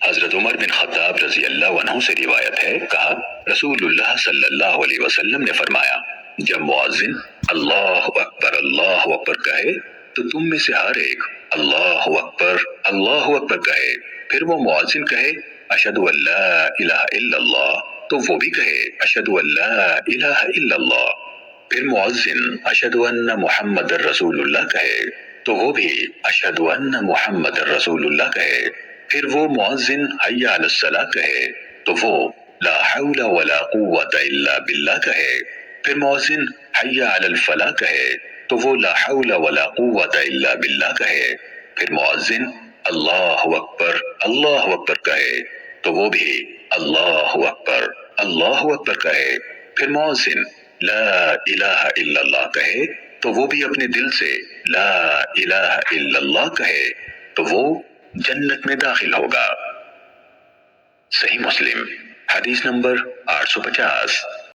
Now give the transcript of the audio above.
حضرت عمر بن خطاب رضی اللہ عنہ سے روایت ہے، کہا رسول اللہ صلی اللہ علیہ وسلم نے فرمایا، جب مؤذن اللہ اکبر کہے تو تم میں سے ہر ایک اللہ اکبر کہے، پھر وہ مؤذن کہے اشہد ان لا الہ الا اللہ تو وہ بھی کہے اشہد ان لا الہ الا اللہ، پھر مؤذن اشہد ان محمد رسول اللہ کہے تو وہ بھی اشہد ان محمد رسول اللہ کہے، پھر وہ مؤذن حی علی الصلاۃ کہے تو وہ لا حول ولا قوت الا باللہ کہے، پھر مؤذن حی علی الفلاح کہے تو وہ لا حول ولا قوت الا باللہ کہے، پھر مؤذن اللہ اکبر کہے تو وہ بھی اللہ اکبر کہے، پھر مؤذن لا الہ الا اللہ کہے تو وہ بھی اپنے دل سے لا الہ الا اللہ کہے تو وہ جنت میں داخل ہوگا۔ صحیح مسلم حدیث نمبر 850۔